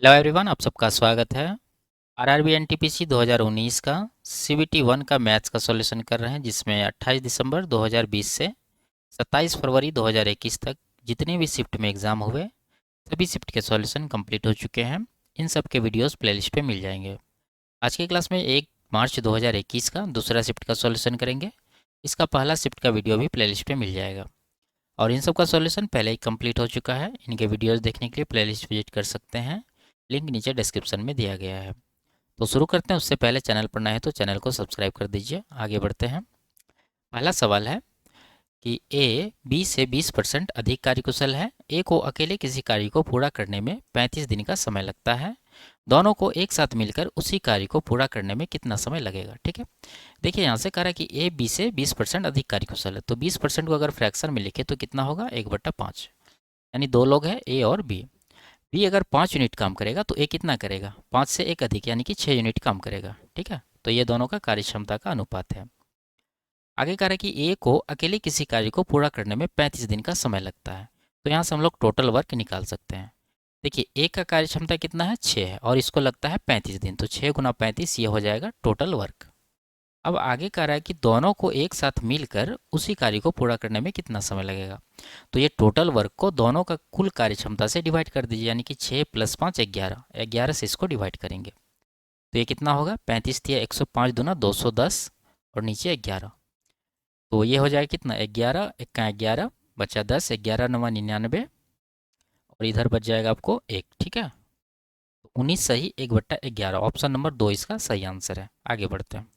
Hello everyone, आप सबका स्वागत है। आरआरबी एनटीपीसी 2019 का सीबीटी 1 का मैथ्स का सॉल्यूशन कर रहे हैं, जिसमें 28 दिसंबर 2020 से 27 फरवरी 2021 तक जितने भी शिफ्ट में एग्ज़ाम हुए सभी शिफ्ट के सॉल्यूशन कंप्लीट हो चुके हैं। इन सब के वीडियोस प्लेलिस्ट पे मिल जाएंगे। आज की क्लास में 1 मार्च 2021 का दूसरा शिफ्ट का सॉल्यूशन करेंगे। इसका पहला शिफ्ट का वीडियो भी प्लेलिस्ट पे मिल जाएगा और इन सब का सॉल्यूशन पहले ही कंप्लीट हो चुका है। इनके वीडियोस देखने के लिए प्लेलिस्ट विजिट कर सकते हैं, लिंक नीचे डिस्क्रिप्शन में दिया गया है। तो शुरू करते हैं। उससे पहले चैनल पर नए हैं तो चैनल को सब्सक्राइब कर दीजिए। आगे बढ़ते हैं। पहला सवाल है कि ए बी से 20% अधिक कार्यकुशल है। ए को अकेले किसी कार्य को पूरा करने में 35 दिन का समय लगता है। दोनों को एक साथ मिलकर उसी कार्य को पूरा करने में कितना समय लगेगा। ठीक है, देखिए यहाँ से कह रहा है कि ए बी से 20% अधिक कार्यकुशल है, तो 20% को अगर फ्रैक्शन में लिखे तो कितना होगा, 1/5। यानी दो लोग हैं, ए और बी। बी अगर 5 यूनिट काम करेगा तो ए कितना करेगा, 5 से एक अधिक यानी कि 6 यूनिट काम करेगा। ठीक है, तो ये दोनों का कार्य क्षमता का अनुपात है। आगे कह रहा है कि ए को अकेले किसी कार्य को पूरा करने में 35 दिन का समय लगता है। तो यहाँ से हम लोग टोटल वर्क निकाल सकते हैं। देखिए ए का कार्य क्षमता कितना है, 6 है, और इसको लगता है 35 दिन, तो 6 गुना 35 ये हो जाएगा टोटल वर्क। अब आगे कह रहा है कि दोनों को एक साथ मिलकर उसी कार्य को पूरा करने में कितना समय लगेगा। तो ये टोटल वर्क को दोनों का कुल कार्य क्षमता से डिवाइड कर दीजिए, यानी कि 6 + 5 11, 11 से इसको डिवाइड करेंगे तो ये कितना होगा, 35 दिया 105 दूना 210 और नीचे 11, तो ये हो जाएगा कितना, 11 इक्का 11 बचा 10, 11 9 99 और इधर बच जाएगा आपको 1। ठीक है, तो 19 सही 1/11, ऑप्शन नंबर 2 इसका सही आंसर है। आगे बढ़ते हैं।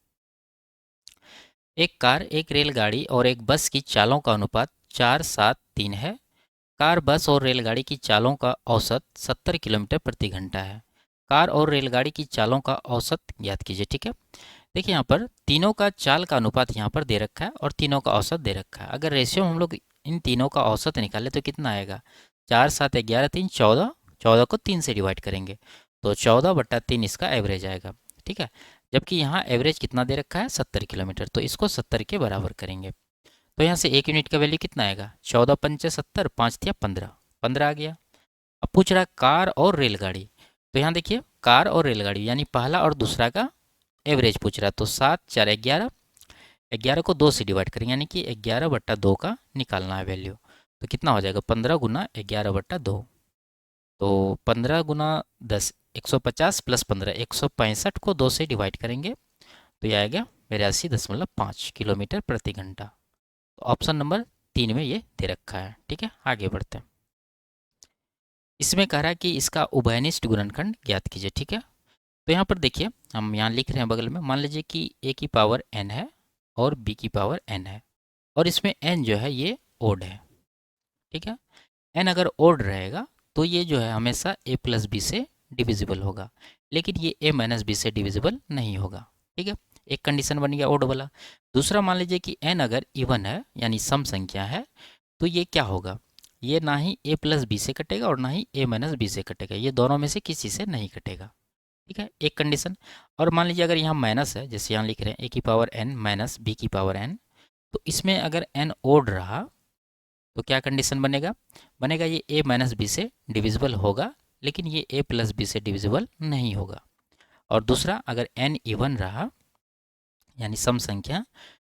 एक कार, एक रेलगाड़ी और एक बस की चालों का अनुपात 4-7-3 है। कार, बस और रेलगाड़ी की चालों का औसत 70 किलोमीटर प्रति घंटा है। कार और रेलगाड़ी की चालों का औसत ज्ञात कीजिए। ठीक है, देखिए यहाँ पर तीनों का चाल का अनुपात यहाँ पर दे रखा है और तीनों का औसत दे रखा है। अगर रेशियो हम लोग इन तीनों का औसत निकालें तो कितना आएगा, 4 7 11 3 14, 14 को 3 से डिवाइड करेंगे तो 14/3 इसका एवरेज आएगा। ठीक है, जबकि यहाँ एवरेज कितना दे रखा है, 70 किलोमीटर, तो इसको 70 के बराबर करेंगे तो यहाँ से 1 यूनिट का वैल्यू कितना आएगा, 14×5 = 70, 5 दिया 15, 15 आ गया। अब पूछ रहा है कार और रेलगाड़ी, तो यहाँ देखिए कार और रेलगाड़ी यानी पहला और दूसरा का एवरेज पूछ रहा है, तो 7 4 11, 11 को 2 से डिवाइड करेंगे यानी कि 11/2 का निकालना है वैल्यू, तो कितना हो जाएगा 15 गुना 11/2, तो 15 गुना 10 150 + 15 165 को 2 से डिवाइड करेंगे तो ये आएगा 82.5 किलोमीटर प्रति घंटा। तो ऑप्शन नंबर 3 में ये दे रखा है। ठीक है, आगे बढ़ते हैं। इसमें कह रहा है कि इसका उभयनिष्ठ गुणनखंड ज्ञात कीजिए। ठीक है, तो यहाँ पर देखिए हम यहाँ लिख रहे हैं बगल में, मान लीजिए कि ए की पावर n है और बी की पावर n है और इसमें n जो है ये ओड है। ठीक है, n अगर ओड रहेगा तो ये जो है हमेशा a + b से डिविजिबल होगा, लेकिन ये a - b से डिविजिबल नहीं होगा। ठीक है, एक कंडीशन बन गया ओड वाला। दूसरा मान लीजिए कि n अगर इवन है यानी सम संख्या है तो ये क्या होगा, ये ना ही a + b से कटेगा और ना ही a - b से कटेगा, ये दोनों में से किसी से नहीं कटेगा। ठीक है, एक कंडीशन। और मान लीजिए अगर यहाँ माइनस है, जैसे यहाँ लिख रहे हैं a की पावर n - b की पावर n, तो इसमें अगर n ओड रहा तो क्या कंडीशन बनेगा, बनेगा ये a - b से डिविजिबल होगा, लेकिन ये a + b से डिविजिबल नहीं होगा। और दूसरा अगर n इवन रहा यानी सम संख्या,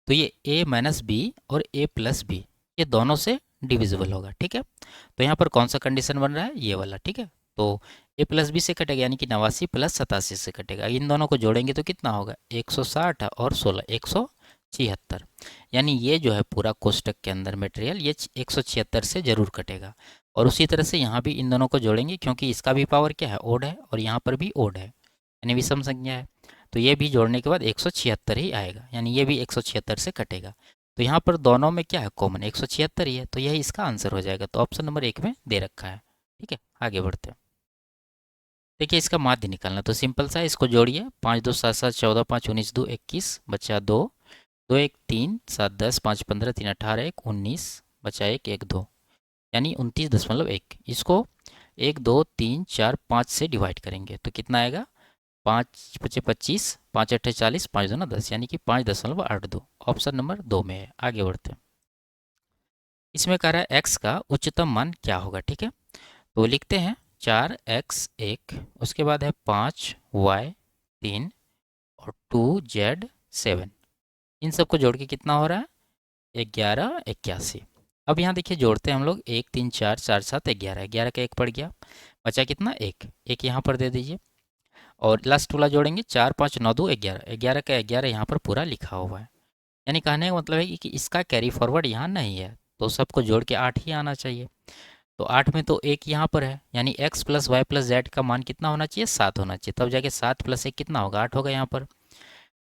तो ये a - b और a + b ये दोनों से डिविजिबल होगा। ठीक है, तो यहाँ पर कौन सा कंडीशन बन रहा है, ये वाला। ठीक है, तो a + b से कटेगा यानी कि 89 + 87 से कटेगा, इन दोनों को जोड़ेंगे तो कितना होगा, 160 और 16 176, यानी ये जो है पूरा कोष्टक के अंदर मटेरियल ये 176 से ज़रूर कटेगा। और उसी तरह से यहाँ भी इन दोनों को जोड़ेंगे क्योंकि इसका भी पावर क्या है, ओड है, और यहाँ पर भी ओड है यानी विषम संख्या है, तो ये भी जोड़ने के बाद 176 ही आएगा, यानी ये भी 176 से कटेगा। तो यहाँ पर दोनों में क्या है, कॉमन 176 ही है, तो यही इसका आंसर हो जाएगा। तो ऑप्शन नंबर 1 में दे रखा है। ठीक है, आगे बढ़ते हैं। देखिए इसका माध्य निकालना तो सिंपल सा है, इसको जोड़िए, 5 2 7 7 14 5 19 2 21 बचा 2, 2 1 3 7 10 5 15 3 18 1 19 बचा 1 1 2, यानी 29.1। इसको 1 2 3 4 5 से डिवाइड करेंगे तो कितना आएगा, 5 पचे 25, 5 अट्ठे 40, 5 दूना 10, यानी कि 5.82। ऑप्शन नंबर 2 में है। आगे बढ़ते हैं। इसमें कह रहा है x का उच्चतम मान क्या होगा। ठीक है, तो लिखते हैं 4x1, उसके बाद है 5y3 और 2z7। इन सबको जोड़ के कितना हो रहा है 1181। अब यहाँ देखिए जोड़ते हैं हम लोग 1 3 4 4 7 11, 11 का एक पड़ गया, बचा कितना एक, एक यहाँ पर दे दीजिए और लास्ट वाला जोड़ेंगे 4 5 9 2 11, 11 का 11 यहाँ पर पूरा लिखा हुआ है। यानी कहने का मतलब है कि इसका कैरी फॉरवर्ड यहाँ नहीं है, तो सबको जोड़ के 8 ही आना चाहिए। तो 8 में तो एक यहाँ पर है, यानी x plus Y plus Z का मान कितना होना चाहिए 7 होना चाहिए, तब जाके 7 प्लस 1 कितना होगा 8 होगा यहाँ पर।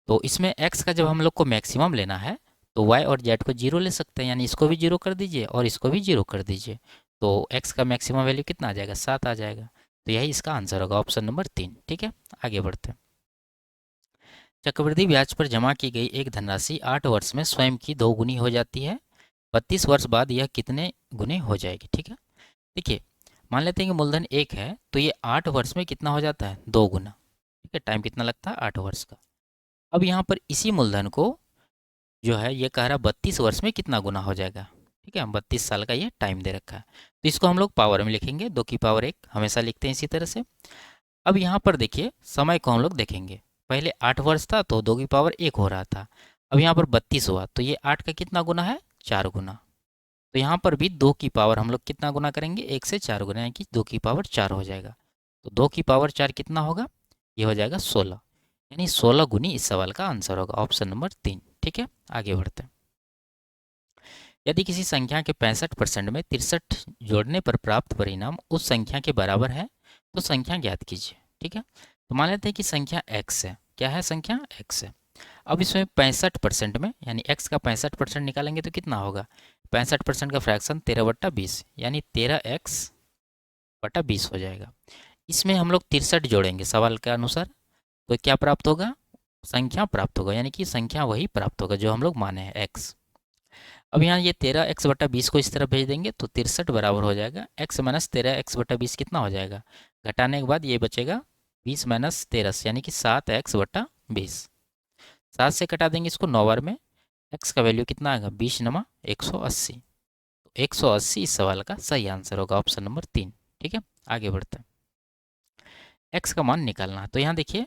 तो इसमें x का जब हम लोग को मैक्सिमम लेना है तो y और z को जीरो ले सकते हैं, यानी इसको भी जीरो कर दीजिए और इसको भी जीरो कर दीजिए, तो x का मैक्सिमम वैल्यू कितना आ जाएगा 7 आ जाएगा। तो यही इसका आंसर होगा ऑप्शन नंबर 3। ठीक है, आगे बढ़ते हैं। चक्रवृद्धि ब्याज पर जमा की गई एक धनराशि 8 वर्ष में स्वयं की 2 गुनी हो जाती है, 32 वर्ष बाद यह कितने गुने हो जाएगी। ठीक है, देखिए मान लेते हैं कि मूलधन 1 है तो ये 8 वर्ष में कितना हो जाता है 2 गुना। ठीक है, टाइम कितना लगता है 8 वर्ष का। अब यहाँ पर इसी मूलधन को जो है ये कह रहा 32 वर्ष में कितना गुना हो जाएगा। ठीक है, 32 साल का ये टाइम दे रखा है, तो इसको हम लोग पावर में लिखेंगे, 2 की पावर 1 हमेशा लिखते हैं इसी तरह से। अब यहाँ पर देखिए समय को हम लोग देखेंगे, पहले 8 वर्ष था तो 2 की पावर 1 हो रहा था, अब यहाँ पर 32 हुआ तो ये 8 का कितना गुना है 4 गुना। तो यहाँ पर भी 2 की पावर हम लोग कितना गुना करेंगे 1 से 4 गुना, यानी कि 2 की पावर 4 हो जाएगा। तो 2 की पावर 4 कितना होगा, ये हो जाएगा 16, यानी 16 गुनी इस सवाल का आंसर होगा ऑप्शन नंबर 3। ठीक है, आगे बढ़ते हैं। यदि किसी संख्या के 65% में 63 जोड़ने पर प्राप्त परिणाम उस संख्या के बराबर है तो संख्या ज्ञात कीजिए। ठीक है, तो मान लेते हैं कि संख्या x है, क्या है संख्या x है। अब इसमें 65% में यानी x का 65% निकालेंगे तो कितना होगा 65% का फ्रैक्शन 13/20, यानी 13x/20 हो जाएगा। इसमें हम लोग 63 जोड़ेंगे सवाल के अनुसार, तो क्या प्राप्त होगा संख्या प्राप्त होगा, यानी कि संख्या वही प्राप्त होगा जो हम लोग माने हैं x। अब यहाँ ये 13x/20 को इस तरफ भेज देंगे तो 63 बराबर हो जाएगा x माइनस 13x/20 कितना हो जाएगा, घटाने के बाद ये बचेगा 20 माइनस 13 यानी कि 7x/20। 7 से कटा देंगे इसको 9 बार में, x का वैल्यू कितना आएगा 20 नमा 180। तो 180 इस सवाल का सही आंसर होगा ऑप्शन नंबर 3। ठीक है, आगे बढ़ते हैं। x का मान निकालना है, तो यहाँ देखिए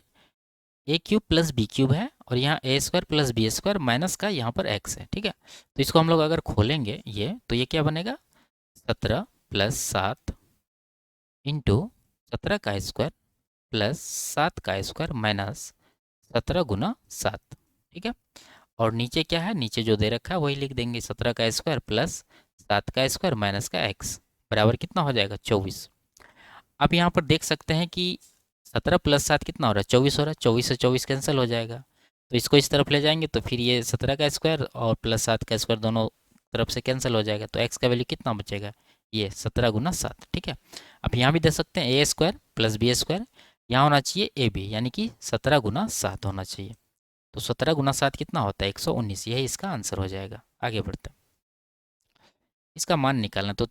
a³ प्लस b³ है और यहाँ a² प्लस b² माइनस का यहाँ पर x है। ठीक है, तो इसको हम लोग अगर खोलेंगे ये तो ये क्या बनेगा 17 प्लस 7 इंटू 17 का स्क्वायर प्लस 7 का स्क्वायर माइनस 17 गुना 7। ठीक है, और नीचे क्या है नीचे जो दे रखा है वही लिख देंगे 17 का स्क्वायर प्लस 7 का स्क्वायर माइनस का x बराबर कितना हो जाएगा 24। आप यहाँ पर देख सकते हैं कि 17 प्लस 7 कितना हो रहा है 24 हो रहा है, 24 से 24 कैंसिल हो जाएगा, तो इसको इस तरफ ले जाएंगे तो फिर ये 17 का स्क्वायर और प्लस 7 का स्क्वायर दोनों तरफ से कैंसिल हो जाएगा, तो x का वैल्यू कितना बचेगा ये 17 गुना 7। ठीक है, अब यहाँ भी दे सकते हैं a² प्लस b², यहाँ होना चाहिए ab यानी कि 17 गुना 7 होना चाहिए, तो 17 गुना 7 कितना होता है 119, यही इसका आंसर हो जाएगा। आगे बढ़ते हैं, इसका मान निकालना, तो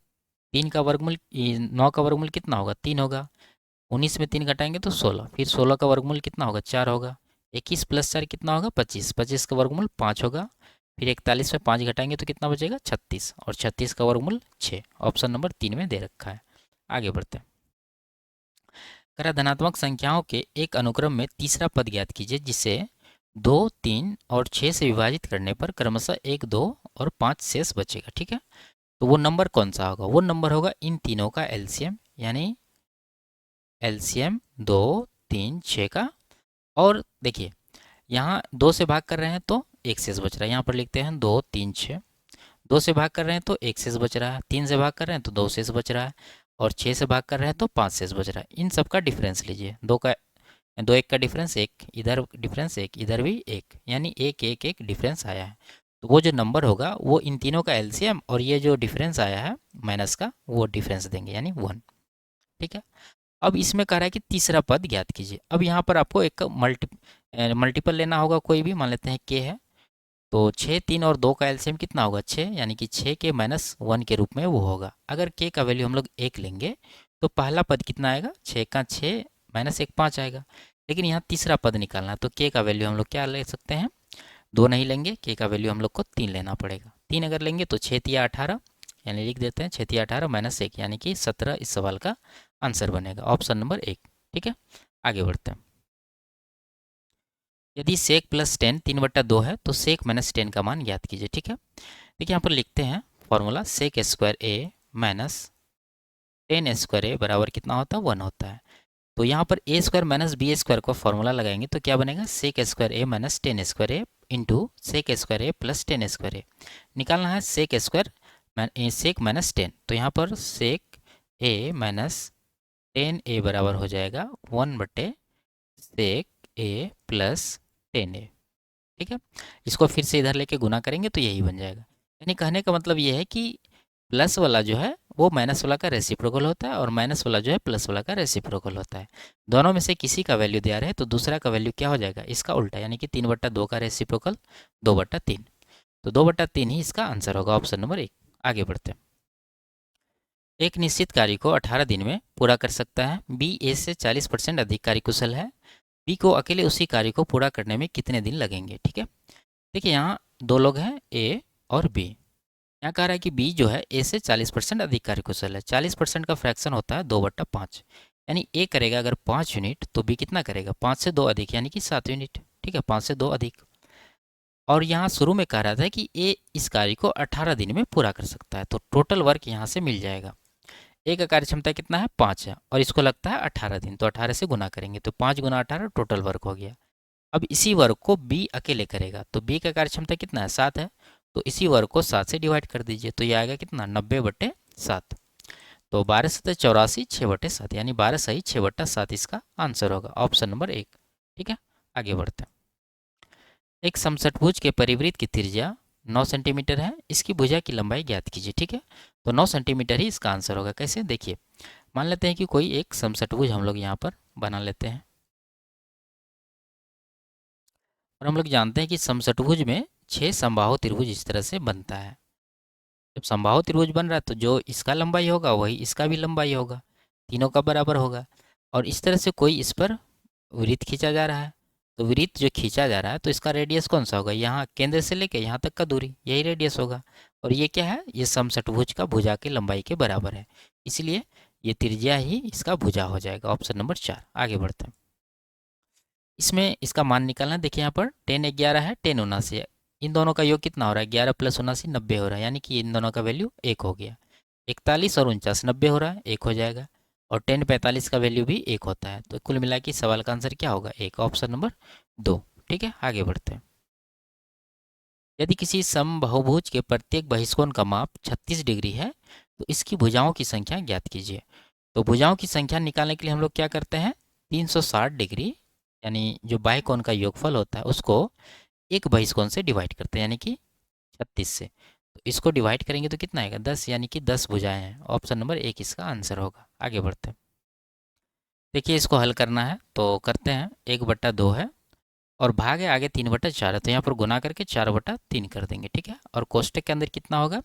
3 का वर्गमूल 9 का वर्गमूल कितना होगा 3 होगा, 19 में 3 घटाएंगे तो 16, फिर 16 का वर्गमूल कितना होगा 4 होगा, 21 प्लस 4 कितना होगा 25, 25 का वर्गमूल 5 होगा, फिर 41 में 5 घटाएंगे तो कितना बचेगा 36 और 36 का वर्गमूल 6, ऑप्शन नंबर 3 में दे रखा है। आगे बढ़ते हैं। करा धनात्मक संख्याओं के एक अनुक्रम में तीसरा पद ज्ञात कीजिए जिसे 2, 3 और 6 से विभाजित करने पर क्रमशः 1, 2 और 5 शेष बचेगा। ठीक है, तो वो नंबर कौन सा होगा, वो नंबर होगा इन तीनों का एलसीएम, यानी एलसीएम 2, 3, 6 का। और देखिए यहाँ 2 से भाग कर रहे हैं तो 1 शेष बच रहा है, यहाँ पर लिखते हैं 2, 3, 6। 2 से भाग कर रहे हैं तो 1 शेष बच रहा है, 3 से भाग कर रहे हैं तो 2 शेष बच रहा है, और 6 से भाग कर रहे हैं तो 5 शेष बच रहा है। इन सब का डिफरेंस लीजिए, 2 1 का डिफरेंस 1, इधर डिफरेंस 1, इधर भी 1, यानी 1, 1, 1 डिफरेंस आया है। तो वो जो नंबर होगा वो इन तीनों का एलसीएम और ये जो डिफरेंस आया है माइनस का वो डिफरेंस देंगे, यानी 1। ठीक है, अब इसमें कह रहा है कि तीसरा पद ज्ञात कीजिए। अब यहाँ पर आपको एक मल्टीपल लेना होगा, कोई भी मान लेते हैं k है, तो 6, 3 और 2 का एलसीएम कितना होगा 6, यानी कि 6 के माइनस 1 के रूप में वो होगा। अगर k का वैल्यू हम लोग 1 लेंगे तो पहला पद कितना आएगा 6 का 6 माइनस 1 5 आएगा, लेकिन यहाँ तीसरा पद निकालना है तो k का वैल्यू हम लोग क्या ले सकते हैं 2 नहीं लेंगे, k का वैल्यू हम लोग को 3 लेना पड़ेगा। 3 अगर लेंगे तो 6 तिया 18, यानी लिख देते हैं 6 तिया 18 माइनस 1, यानी कि 17 इस सवाल का आंसर बनेगा ऑप्शन नंबर 1। ठीक है, आगे बढ़ते हैं। यदि सेक प्लस टेन 3/2 है तो सेक माइनस टेन का मान ज्ञात कीजिए। ठीक है, देखिए यहाँ पर लिखते हैं formula sec square A minus tan square ए बराबर कितना होता है 1 होता है। तो यहाँ पर A square minus B square का फॉर्मूला लगाएंगे तो क्या बनेगा sec square A minus tan square A into sec square A plus tan square A. निकालना है sec square sec minus tan, तो यहाँ पर सेक ए माइनस टेन ए बराबर हो जाएगा 1/, सेक ए प्लस टेन ए। ठीक है, इसको फिर से इधर लेके गुना करेंगे तो यही बन जाएगा। यानी कहने का मतलब ये है कि प्लस वाला जो है वो माइनस वाला का रेसिप्रोकल होता है और माइनस वाला जो है प्लस वाला का रेसिप्रोकल होता है। दोनों में से किसी का वैल्यू दिया रहे तो दूसरा का वैल्यू क्या हो जाएगा, इसका उल्टा, यानी कि 3/2 का रेसिप्रोकल 2/3। तो 2/3 ही इसका आंसर होगा ऑप्शन नंबर 1। आगे बढ़ते हैं। एक निश्चित कार्य को 18 दिन में पूरा कर सकता है। बी ए से 40% अधिक कार्यकुशल है। बी को अकेले उसी कार्य को पूरा करने में कितने दिन लगेंगे। ठीक है, देखिए यहाँ दो लोग हैं ए और बी। यहाँ कह रहा है कि बी जो है ए से 40% अधिक कार्यकुशल है। 40% का फ्रैक्शन होता है 2/5, यानी ए करेगा अगर 5 यूनिट तो बी कितना करेगा 5 से 2 अधिक, यानी कि 7 यूनिट। ठीक है, 5 से 2 अधिक। और यहाँ शुरू में कह रहा था कि ए इस कार्य को 18 दिन में पूरा कर सकता है, तो टोटल वर्क यहाँ से मिल जाएगा। ए का कार्य क्षमता कितना है 5 है और इसको लगता है 18 दिन, तो 18 से गुना करेंगे तो 5 गुना 18 टोटल वर्क हो गया। अब इसी वर्क को बी अकेले करेगा तो बी का कार्य क्षमता कितना है 7 है, तो इसी वर्क को 7 से डिवाइड कर दीजिए तो ये आएगा कितना 90/7। तो 12 से 84 6/7, यानी 12 सही 6/7 इसका आंसर होगा ऑप्शन नंबर 1। ठीक है, आगे बढ़ते हैं। एक समषटभुज के परिवृत्त की त्रिज्या 9 सेंटीमीटर है, इसकी भुजा की लंबाई ज्ञात कीजिए। ठीक है, तो 9 सेंटीमीटर ही इसका आंसर होगा। कैसे, देखिए मान लेते हैं कि कोई एक समषटभुज हम लोग यहाँ पर बना लेते हैं और हम लोग जानते हैं कि समषटभुज में 6 समबाहु त्रिभुज इस तरह से बनता है। जब समबाहु त्रिभुज बन रहा है तो जो इसका लंबाई होगा वही इसका भी लंबाई होगा, तीनों का बराबर होगा। और इस तरह से कोई इस पर वृत्त खींचा जा रहा है, तो वृत्त जो खींचा जा रहा है तो इसका रेडियस कौन सा होगा, यहाँ केंद्र से लेके यहाँ तक का दूरी, यही रेडियस होगा। और ये क्या है, ये समषटभुज का भुजा की लंबाई के बराबर है, इसलिए ये त्रिज्या ही इसका भुजा हो जाएगा ऑप्शन नंबर 4। आगे बढ़ते हैं। इसमें इसका मान निकालना है। देखिए यहाँ पर 10 11 है, 10 79 है। इन दोनों का योग कितना हो रहा है 11 + 79 90 हो रहा है, यानी कि इन दोनों का वैल्यू 1 हो गया। 41 और 49 90 हो रहा है, 1 हो जाएगा। और 10 45 का वैल्यू भी 1 होता है, तो कुल मिला के सवाल का आंसर क्या होगा 1, ऑप्शन नंबर 2। ठीक है, आगे बढ़ते हैं। यदि किसी समबाहुभुज के प्रत्येक बहिष्कोण का माप 36 डिग्री है तो इसकी भुजाओं की संख्या ज्ञात कीजिए। तो भुजाओं की संख्या निकालने के लिए हम लोग क्या करते हैं 360 डिग्री, यानी जो बाह्य कोण का योगफल होता है उसको एक बहिष्कोण से डिवाइड करते हैं, यानी कि 36 से। तो इसको डिवाइड करेंगे तो कितना आएगा 10, यानी कि 10 भुजाएं हैं, ऑप्शन नंबर 1 इसका आंसर होगा। आगे बढ़ते हैं। देखिए इसको हल करना है तो करते हैं, 1/2 है और भाग है आगे 3/4 है, तो यहाँ पर गुना करके 4/3 कर देंगे। ठीक है, और कोष्टक के अंदर कितना होगा,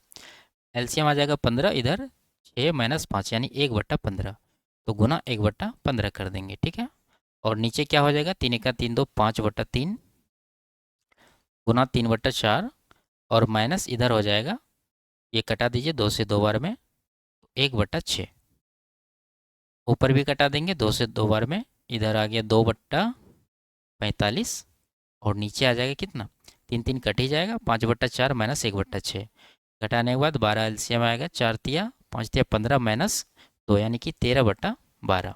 एलसीएम आ जाएगा 15, इधर 6 - 5 यानी 1/15, तो गुना 1/15 कर देंगे। ठीक है, और नीचे क्या हो जाएगा 3 × 3 = 2 5/3 गुना 3/4 और माइनस इधर हो जाएगा, ये कटा दीजिए 2 से 2 बार में 1/6, ऊपर भी कटा देंगे 2 से 2 बार में, इधर आ गया 2/45 और नीचे आ जाएगा कितना 3 3 कट ही जाएगा 5/4 माइनस 1/6, घटाने के बाद 12 एलसीएम आएगा 4 तिया 5 तिया 15 माइनस 2 यानी कि 13/12।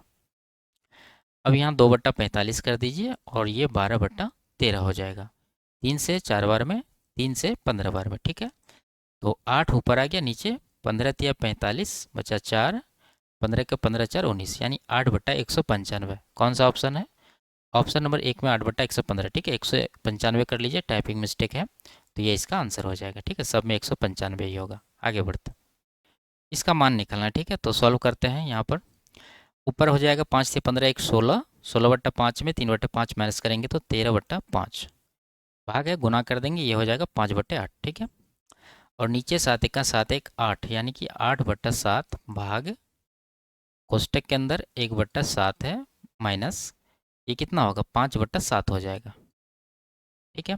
अब यहाँ 2/45 कर दीजिए और ये 12/13 हो जाएगा। 3 से 4 बार में, 3 से 15 बार में। ठीक है, तो 8 ऊपर आ गया, नीचे 15 तिया 45 बचा 4, 15 के 15 4 19, यानी 8/195। कौन सा ऑप्शन है, ऑप्शन नंबर 1 में 8/115। ठीक है, 195 कर लीजिए, टाइपिंग मिस्टेक है, तो ये इसका आंसर हो जाएगा। ठीक है, सब में 195 ही होगा। आगे बढ़ते हैं, इसका मान निकालना है। ठीक है, तो सॉल्व करते हैं। यहाँ पर ऊपर हो जाएगा 5 से 15 1 16, 16/5 में 3/5 माइनस करेंगे तो 13/5, भाग है गुना कर देंगे, ये हो जाएगा 5/8। ठीक है, और नीचे 7 1 7 1 8, यानी कि 8/7 भाग कोष्टक के अंदर 1/7 है माइनस ये कितना होगा 5/7 हो जाएगा। ठीक है,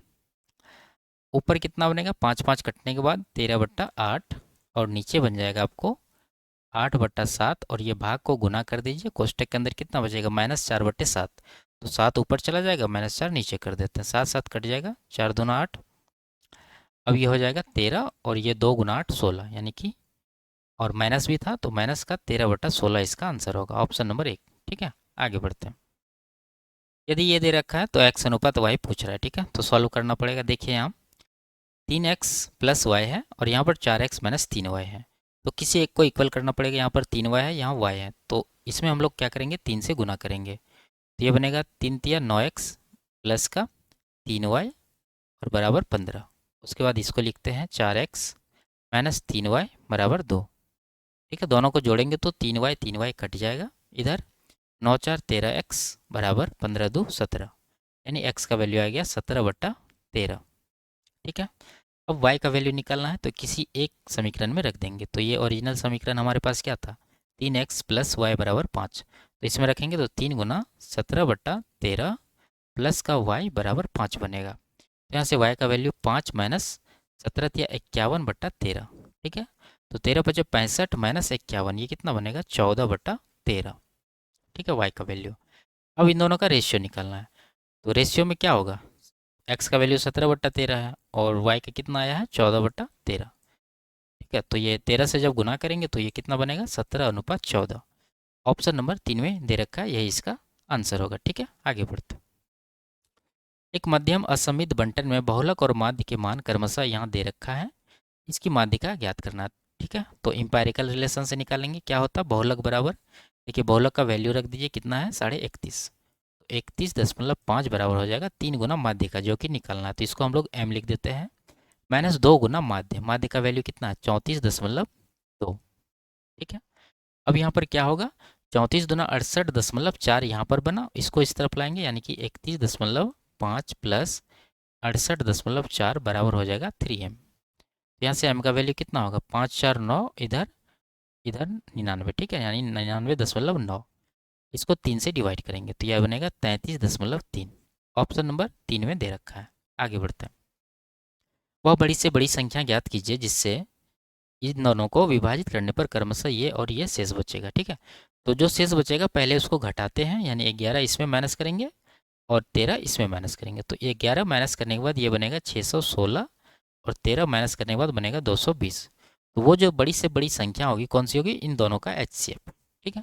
ऊपर कितना बनेगा 5 5 कटने के बाद 13/8 और नीचे बन जाएगा आपको 8/7 और ये भाग को गुना कर दीजिए, कोष्टक के अंदर कितना बचेगा -4/7। तो 7 ऊपर चला जाएगा, -4 नीचे कर देते हैं, 7 7 कट जाएगा, 4 दूना 8। अब ये हो जाएगा 13 और ये 2 गुना 8 16, यानी कि और माइनस भी था तो माइनस का 13/16 इसका आंसर होगा, ऑप्शन नंबर 1। ठीक है, आगे बढ़ते हैं। यदि ये दे रखा है तो x अनुपात y पूछ रहा है। ठीक है, तो सॉल्व करना पड़ेगा। देखिए यहाँ 3x + y है और यहाँ पर 4x - 3y है, तो किसी एक को इक्वल करना पड़ेगा। यहाँ पर 3y है, यहाँ y है, तो इसमें हम लोग क्या करेंगे, 3 से गुना करेंगे। तो ये बनेगा 3 तिया 9x प्लस का 3y और बराबर 15। उसके बाद इसको लिखते हैं 4x - 3y बराबर 2। ठीक है, दोनों को जोड़ेंगे तो 3y कट जाएगा इधर, 9 4 13x बराबर 15 2 17, यानी x का वैल्यू आ गया 17/13। ठीक है, अब y का वैल्यू निकालना है तो किसी एक समीकरण में रख देंगे। तो ये ओरिजिनल समीकरण हमारे पास क्या था, 3x + y बराबर 5। तो इसमें रखेंगे तो 3 गुना 17/13 प्लस का y बराबर 5 बनेगा। तो यहाँ से y का वैल्यू 5 माइनस 17 या 51/13। ठीक है, तो 13 बचे 65 माइनस 51, ये कितना बनेगा 14/13। ठीक है, y का वैल्यू। अब इन दोनों का रेशियो निकालना है। तो रेशियो में क्या होगा, x का वैल्यू 17/13 है और y का कितना आया है 14/13। ठीक है, तो ये 13 से जब गुना करेंगे तो ये कितना बनेगा 17:14। ऑप्शन नंबर 3 में दे रखा है, यही इसका आंसर होगा। ठीक है, आगे बढ़ते हैं। एक मध्यम असममित बंटन में बहुलक और माध्य के मान क्रमशः यहाँ दे रखा है, इसकी माध्यिका ज्ञात करना। ठीक है, तो इंपेरिकल रिलेशन से निकालेंगे क्या होता है, बहुलक बराबर, देखिए बहुलक का वैल्यू रख दीजिए कितना है 31.5, 31.5 बराबर हो जाएगा 3 गुना माध्यिका जो कि निकालना है। तो इसको हम लोग m लिख देते हैं, -2 गुना माध्य, माध्य का वैल्यू कितना है 34.2। ठीक है, अब यहाँ पर क्या होगा, 34 दूना 68.4 यहाँ पर बना, इसको इस तरफ लाएंगे यानी कि 31.5 प्लस 68.4 बराबर हो जाएगा 3m। यहाँ से m का वैल्यू कितना होगा 5 4 9, इधर इधर 99। ठीक है, यानी 99.9, इसको 3 से डिवाइड करेंगे तो यह बनेगा 33.3। ऑप्शन नंबर 3 में दे रखा है। आगे बढ़ते हैं। वह बड़ी से बड़ी संख्या ज्ञात कीजिए जिससे इन दोनों को विभाजित करने पर क्रमशः ये और ये शेष बचेगा। ठीक है, तो जो शेष बचेगा पहले उसको घटाते हैं, यानी 11 इसमें माइनस करेंगे और 13 इसमें माइनस करेंगे। तो 11 माइनस करने के बाद ये बनेगा 616 और 13 माइनस करने के बाद बनेगा 220। तो वो जो बड़ी से बड़ी संख्या होगी कौन सी होगी, इन दोनों का HCF। ठीक है,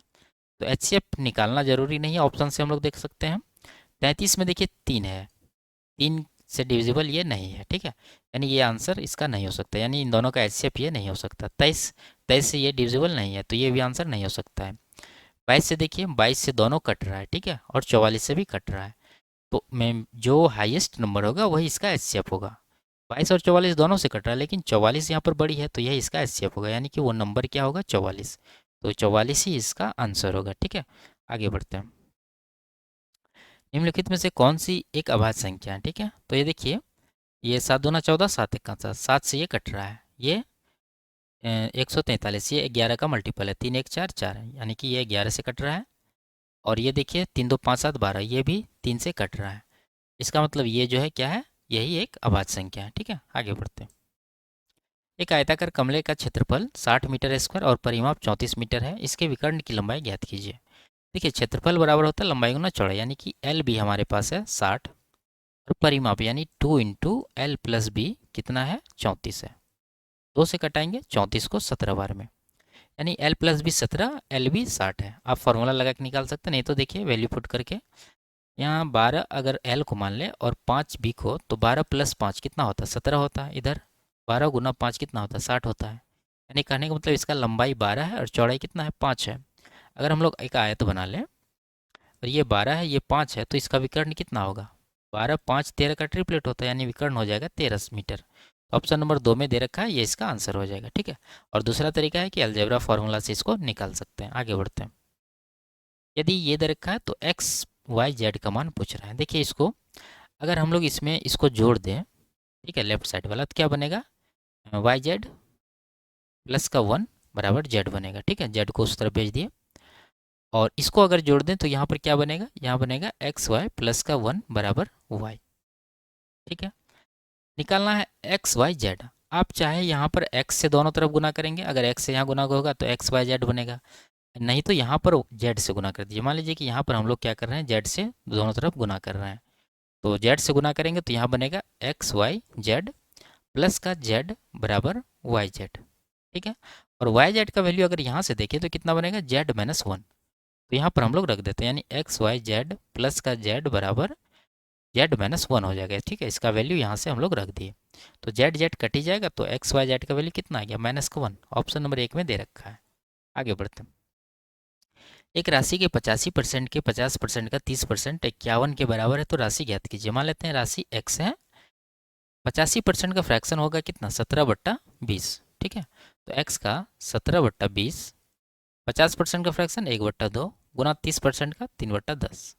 तो HCF निकालना जरूरी नहीं है, ऑप्शन से हम लोग देख सकते हैं। 33 में देखिए 3 है, 3 से डिविजिबल ये नहीं है। ठीक है, यानी ये आंसर इसका नहीं हो सकता, यानी इन दोनों का HCF ये नहीं हो सकता। 23 से ये डिविजिबल नहीं है तो ये भी आंसर नहीं हो सकता है। 22 से देखिए 22 से दोनों कट रहा है। ठीक है, और 44 से भी कट रहा है, तो मैं जो हाईएस्ट नंबर होगा वही इसका HCF होगा। 22 और 44 दोनों से कट रहा है, लेकिन 44 यहाँ पर बड़ी है तो यह इसका HCF होगा, यानी कि वो नंबर क्या होगा 44। तो 44 ही इसका आंसर होगा। ठीक है, आगे बढ़ते हैं। निम्नलिखित में से कौन सी एक अभाज्य संख्या है। ठीक है, तो ये देखिए, ये 7 दूना 14, 7 1 7, 7 से ये कट रहा है, ये 143, ये 11 का मल्टीपल है, 3 1 4 4 है, यानी कि ये 11 से कट रहा है। और ये देखिए 3 2 5 7 12, ये भी 3 से कट रहा है। इसका मतलब ये जो है क्या है, यही एक अभाज्य संख्या है। ठीक है, आगे बढ़ते हैं। एक आयताकार कमरे का क्षेत्रफल 60 मीटर स्क्वायर और परिमाप 34 मीटर है, इसके विकर्ण की लंबाई ज्ञात कीजिए। देखिए क्षेत्रफल बराबर होता है लंबाई गुना चौड़ाई, यानी कि एल भी हमारे पास है 60 और परिमाप यानी 2 इंटू एल प्लस बी कितना है 34 है। 2 से कटाएंगे 34 को 17 बार में, यानी एल प्लस बी 17, एल भी 60 है। आप फॉर्मूला लगा के निकाल सकते हैं, नहीं तो देखिए वैल्यू पुट करके यहाँ 12 अगर एल को मान ले और 5 बी को, तो 12 + 5 कितना होता है 17 होता है। इधर 12 गुना 5 कितना होता है 60 होता है, यानी कहने का मतलब इसका लंबाई 12 है और चौड़ाई कितना है 5 है। अगर हम लोग एक आयत बना लें और ये 12 है ये 5 है, तो इसका विकर्ण कितना होगा 12 5 13 का ट्रिपलेट होता है, यानी विकर्ण हो जाएगा 13 मीटर। ऑप्शन नंबर 2 में दे रखा है, ये इसका आंसर हो जाएगा। ठीक है, और दूसरा तरीका है कि अलजेब्रा फार्मूला से इसको निकाल सकते हैं। आगे बढ़ते हैं। यदि ये दे रखा है तो एक्स वाई जेड का मान पूछ रहा है। देखिए इसको अगर हम लोग इसमें इसको जोड़ दें, ठीक है, लेफ्ट साइड वाला, तो क्या बनेगा वाई जेड प्लस का 1 बराबर जेड बनेगा। ठीक है, जेड को उस तरफ भेज दिए और इसको अगर जोड़ दें तो यहाँ पर क्या बनेगा, यहाँ बनेगा एक्स वाई प्लस का 1 बराबर वाई। ठीक है, निकालना है एक्स वाई जेड। आप चाहे यहाँ पर x से दोनों तरफ गुना करेंगे, अगर x से यहाँ गुना होगा तो एक्स वाई जेड बनेगा, नहीं तो यहाँ पर z से गुना कर दीजिए। मान लीजिए कि यहाँ पर हम लोग क्या कर रहे हैं, z से दोनों तरफ गुना कर रहे हैं, तो z से गुना करेंगे तो यहाँ बनेगा एक्स वाई जेड प्लस का z बराबर वाई जेड। ठीक है, और वाई जेड का वैल्यू अगर यहाँ से देखें तो कितना बनेगा, z माइनस वन। तो यहाँ पर हम लोग रख देते हैं, यानी एक्स वाई जेड प्लस का z बराबर z माइनस वन हो जाएगा। ठीक है, इसका वैल्यू यहाँ से हम लोग रख दिए, तो z z कट ही जाएगा, तो एक्स वाई जेड का वैल्यू कितना आ गया, माइनस का वन। ऑप्शन नंबर 1 में दे रखा है। आगे बढ़ते हैं। एक राशि के 85% के 50% का 30% 51 के बराबर है, तो राशि ज्ञात कीजिए। मान लेते हैं राशि x है, 85% का फ्रैक्शन होगा कितना, 17/20। ठीक है, तो x का 17/20, 50% का फ्रैक्शन 1/2 गुना 30% का 3/10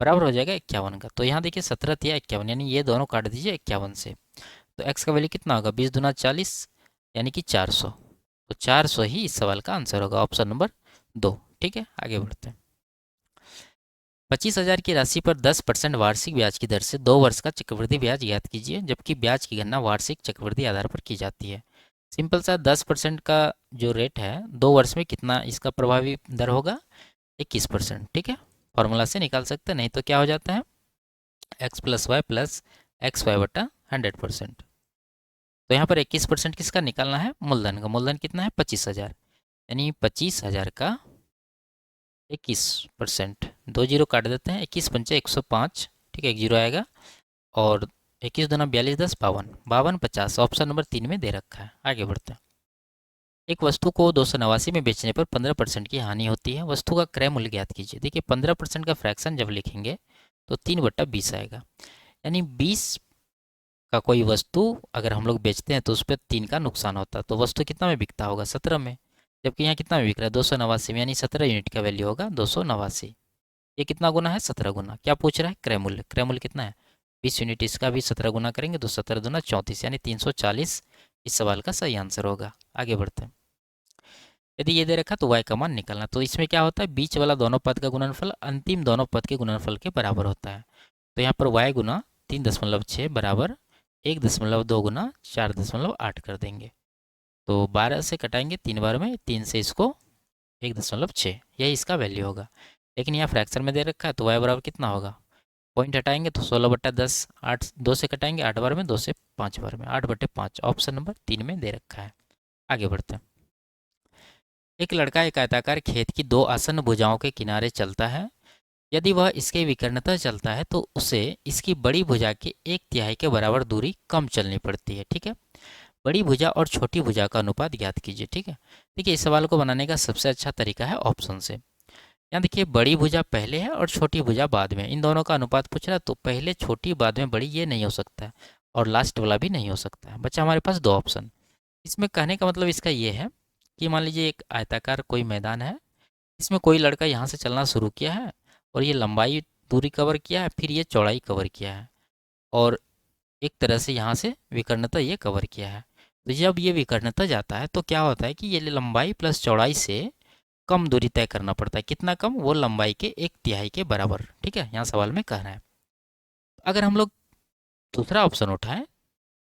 बराबर हो जाएगा 51 का। तो यहाँ देखिए 17 या 51, यानी ये दोनों काट दीजिए 51 से, तो x का वैल्यू कितना होगा, 20 दूना 40, यानी कि 400। तो 400 ही इस सवाल का आंसर होगा, ऑप्शन नंबर 2। ठीक है, आगे बढ़ते हैं। 25,000 की राशि पर 10% वार्षिक ब्याज की दर से 2 वर्ष का चक्रवृद्धि ब्याज ज्ञात कीजिए, जबकि ब्याज की गणना वार्षिक चक्रवृद्धि आधार पर की जाती है। सिंपल सा 10% का जो रेट है 2 वर्ष में कितना इसका प्रभावी दर होगा, 21%। ठीक है, फॉर्मूला से निकाल सकते हैं, नहीं तो क्या हो जाता है, x प्लस वाई बटा 100%। तो यहाँ पर 21% किसका निकालना है, मूलधन का। मूलधन कितना है, 25,000, यानी 25,000 का 21%, 2 जीरो काट देते हैं, 21 पंचे 105। ठीक है, 1 जीरो आएगा, और 21 दूना 42 10 52, 52 50, ऑप्शन नंबर 3 में दे रखा है। आगे बढ़ते हैं। एक वस्तु को 289 में बेचने पर 15% की हानि होती है, वस्तु का क्रय मूल्य ज्ञात कीजिए। देखिए 15% का फ्रैक्शन जब लिखेंगे तो 3/20 आएगा, यानी 20 का कोई वस्तु अगर हम लोग बेचते हैं तो उस पर 3 का नुकसान होता है, तो वस्तु कितना में बिकता होगा, 17 में, जबकि यहाँ कितना में बिक रहा है, 289 में, यानी 17 यूनिट का वैल्यू होगा 289। ये कितना गुना है, 17 गुना। क्या पूछ रहा है, क्रय मूल्य। क्रय मूल्य कितना है, 20 यूनिट, इसका भी 17 गुना करेंगे तो 17 दूना 34, यानी 340 इस सवाल का सही आंसर होगा। आगे बढ़ते हैं। यदि ये दे रखा तो y का मान निकालना, तो इसमें क्या होता है, बीच वाला दोनों पद का गुणनफल अंतिम दोनों पद के गुणनफल के बराबर होता है। तो यहाँ पर y गुना 3.6 बराबर 1.2 गुना 4.8 कर देंगे, तो 12 से कटाएंगे 3 बार में, 3 से इसको 1.6, यही इसका वैल्यू होगा। लेकिन यहाँ फ्रैक्शन में दे रखा है तो y बराबर कितना होगा, पॉइंट हटाएंगे तो 16/10, 8 2 से कटाएंगे 8 बार में, 2 से 5 बार में, 8/5, ऑप्शन नंबर 3 में दे रखा है। आगे बढ़ते हैं। एक लड़का एक आयताकार खेत की 2 आसन्न भुजाओं के किनारे चलता है। यदि वह इसके विकर्णतः चलता है तो उसे इसकी बड़ी भुजा के 1/3 के बराबर दूरी कम चलनी पड़ती है। ठीक है, बड़ी भुजा और छोटी भुजा का अनुपात ज्ञात कीजिए। ठीक है, देखिए इस सवाल को बनाने का सबसे अच्छा तरीका है ऑप्शन से। यहाँ देखिए बड़ी भुजा पहले है और छोटी भुजा बाद में, इन दोनों का अनुपात पूछ रहा है, तो पहले छोटी बाद में बड़ी ये नहीं हो सकता है, और लास्ट वाला भी नहीं हो सकता है। बच्चा हमारे पास 2 ऑप्शन। इसमें कहने का मतलब इसका ये है कि मान लीजिए एक आयताकार कोई मैदान है, इसमें कोई लड़का यहाँ से चलना शुरू किया है, और ये लंबाई दूरी कवर किया है, फिर ये चौड़ाई कवर किया है, और एक तरह से यहाँ से विकर्णता ये कवर किया है। तो जब ये विकर्णता जाता है तो क्या होता है कि ये लंबाई प्लस चौड़ाई से कम दूरी तय करना पड़ता है। कितना कम, वो लंबाई के 1/3 के बराबर। ठीक है, यहाँ सवाल में कह रहा है। अगर हम लोग दूसरा ऑप्शन उठाएं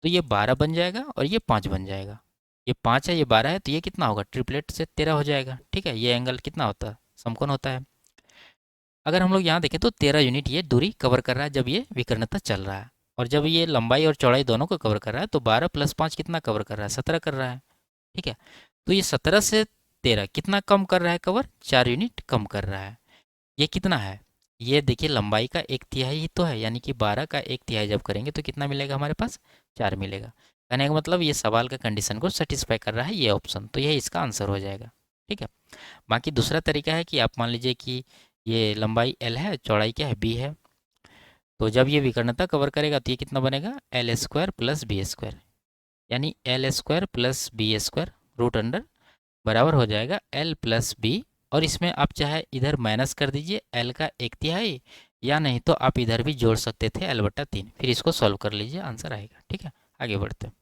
तो ये 12 बन जाएगा और ये 5 बन जाएगा। ये 5 है, ये 12 है, तो ये कितना होगा, ट्रिपलेट से 13 हो जाएगा। ठीक है, ये एंगल कितना होता है, समकोण होता है। अगर हम लोग यहाँ देखें तो 13 यूनिट ये दूरी कवर कर रहा है जब ये विकर्णता चल रहा है, और जब ये लंबाई और चौड़ाई दोनों को कवर कर रहा है तो 12 + 5 कितना कवर कर रहा है, 17 कर रहा है। ठीक है, तो ये 17 से 13 कितना कम कर रहा है कवर, 4 यूनिट कम कर रहा है। ये कितना है, ये देखिए लंबाई का 1/3 ही तो है, यानी कि 12 का 1/3 जब करेंगे तो कितना मिलेगा हमारे पास, 4 मिलेगा। कहने का मतलब ये सवाल का कंडीशन को सेटिस्फाई कर रहा है ये ऑप्शन, तो यही इसका आंसर हो जाएगा। ठीक है, बाकी दूसरा तरीका है कि आप मान लीजिए कि ये लंबाई L है, चौड़ाई क्या है, B है, तो जब ये विकर्णता कवर करेगा तो ये कितना बनेगा, L² + B², यानी L² + B² रूट अंडर बराबर हो जाएगा L + B। और इसमें आप चाहे इधर माइनस कर दीजिए L का 1/3, या नहीं तो आप इधर भी जोड़ सकते थे L/3, फिर इसको सॉल्व कर लीजिए, आंसर आएगा। ठीक है, आगे बढ़ते हैं।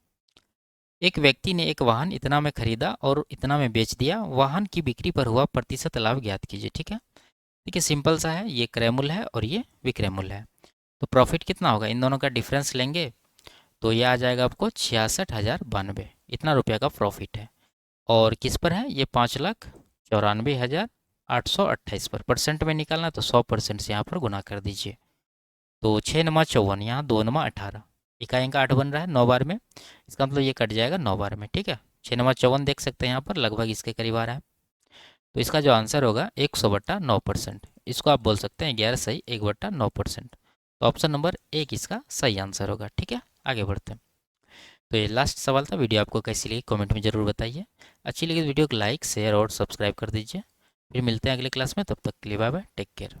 एक व्यक्ति ने एक वाहन इतना में खरीदा और इतना में बेच दिया, वाहन की बिक्री पर हुआ प्रतिशत लाभ ज्ञात कीजिए। ठीक है, देखिए सिंपल सा है, ये क्रय मूल्य है और ये विक्रय मूल्य है, तो प्रॉफिट कितना होगा, इन दोनों का डिफरेंस लेंगे तो ये आ जाएगा आपको 66,092, इतना रुपया का प्रॉफिट है। और किस पर है ये? 5,94,828 पर। परसेंट में निकालना तो 100% से यहाँ पर गुना कर दीजिए। तो 6×54, यहाँ 2×18, इकाई अंक 8 बन रहा है 9 बार में, इसका मतलब ये कट जाएगा 9 बार में, ठीक है। 6×54 देख सकते हैं यहाँ पर, लगभग इसके करीब आ रहा है। तो इसका जो आंसर होगा 100/9%। इसको आप बोल सकते हैं 11 सही 1/9%। तो ऑप्शन नंबर 1 इसका सही आंसर होगा, ठीक है। आगे बढ़ते हैं। तो ये लास्ट सवाल था। वीडियो आपको कैसी लगी कमेंट में ज़रूर बताइए। अच्छी लगी तो वीडियो को लाइक शेयर और सब्सक्राइब कर दीजिए। फिर मिलते हैं अगले क्लास में, तब तक के लिए बाय बाय, टेक केयर।